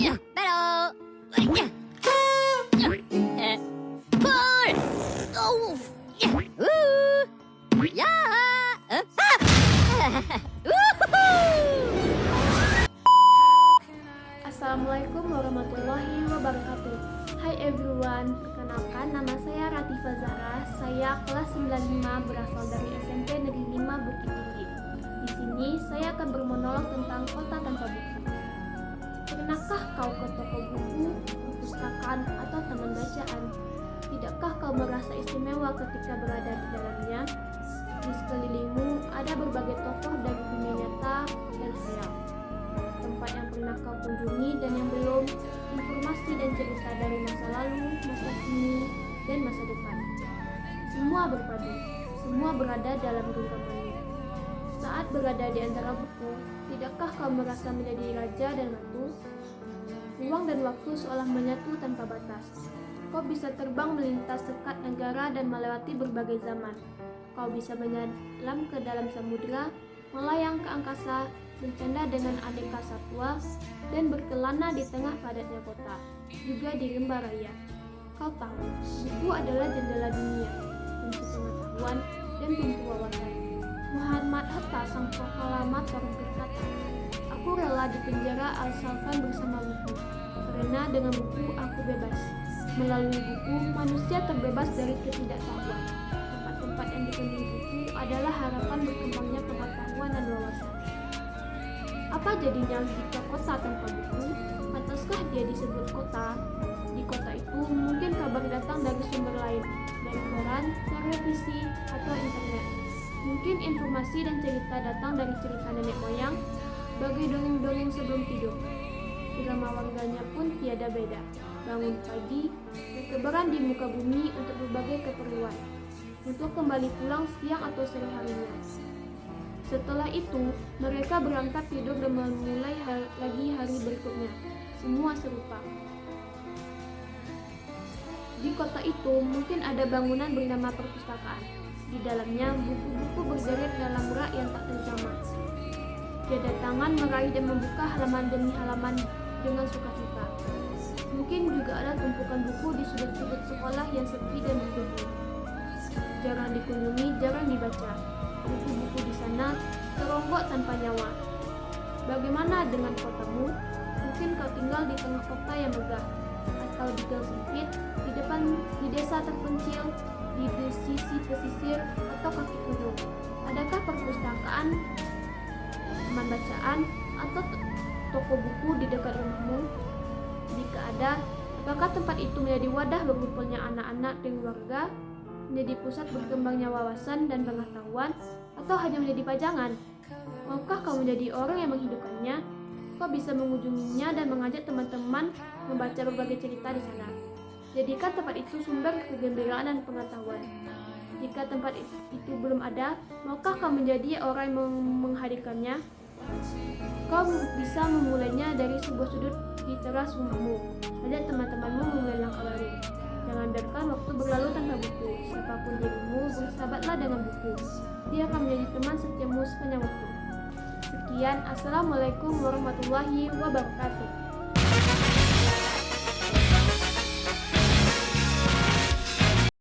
Battle! Pull! Oh! Yeah! Assalamualaikum warahmatullahi wabarakatuh. Hai everyone, perkenalkan nama saya Ratifa Zahra. Saya kelas 95 berasal dari SMP Negeri 5 Bukit Tinggi. Di sini saya akan bermonolog tentang kota tanpa buku. Pernahkah kau ke toko buku, perpustakaan, atau taman bacaan? Tidakkah kau merasa istimewa ketika berada di dalamnya? Di sekelilingmu ada berbagai tokoh dari dunia nyata dan khayal. Tempat yang pernah kau kunjungi dan yang belum, informasi dan cerita dari masa lalu, masa kini, dan masa depan. Semua berpadu, semua berada dalam genggamannya. Saat berada di antara buku, tidakkah kau merasa menjadi raja dan ratu? Ruang dan waktu seolah menyatu tanpa batas. Kau bisa terbang melintas sekat negara dan melewati berbagai zaman. Kau bisa menyelam ke dalam samudera, melayang ke angkasa, bercanda dengan aneka satwa, dan berkelana di tengah padatnya kota, juga di lembah raya. Kau tahu, buku adalah jendela dunia, pintu pengetahuan, dan pintu wawasan. Muhammad Hatta, sang proklamator, berkata, "Aku rela dipenjara asalkan bersama buku, karena dengan buku aku bebas. Melalui buku, manusia terbebas dari ketidaktahuan. Tempat-tempat yang dipenuhi buku adalah harapan berkembangnya pengetahuan dan wawasan." Apa jadinya jika kota tanpa buku? Pantaskah dia disebut kota? Di kota itu mungkin kabar datang dari sumber lain, dari koran, televisi, atau internet. Mungkin informasi dan cerita datang dari cerita nenek moyang, bagai dongeng-dongeng sebelum tidur. Irama warganya pun tiada beda. Bangun pagi, bertebaran di muka bumi untuk berbagai keperluan, untuk kembali pulang siang atau sore harinya. Setelah itu, mereka berangkat tidur dan memulai lagi hari berikutnya. Semua serupa. Di kota itu mungkin ada bangunan bernama perpustakaan. Di dalamnya buku-buku berjerit dalam rak yang tak terjamah. Tiada tangan meraih dan membuka halaman demi halaman dengan sukacita. Mungkin juga ada tumpukan buku di sudut-sudut sekolah yang sepi dan menggebu. Jarang dikunjungi, jarang dibaca. Buku-buku di sana teronggok tanpa nyawa. Bagaimana dengan kotamu? Mungkin kau tinggal di tengah kota yang megah, atau di gang sempit, di desa terpencil, di sisi pesisir, atau kaki gunung. Adakah perpustakaan, taman bacaan, atau toko buku di dekat rumahmu? Jika ada, apakah tempat itu menjadi wadah berkumpulnya anak-anak dan warga, menjadi pusat berkembangnya wawasan dan pengetahuan, atau hanya menjadi pajangan? Maukah kau menjadi orang yang menghidupkannya? Kau bisa mengunjunginya dan mengajak teman-teman membaca berbagai cerita di sana. Jadikan tempat itu sumber kegembiraan dan pengetahuan. Jika tempat itu belum ada, maukah kau menjadi orang yang menghadirkannya? Kau bisa memulainya dari sebuah sudut di teras rumahmu. Ajak teman-temanmu memulai langkah lari. Jangan biarkan waktu berlalu tanpa buku. Siapapun dirimu, bersahabatlah dengan buku. Dia akan menjadi teman setiamu sepanjang waktu. Sekian, Assalamualaikum warahmatullahi wabarakatuh.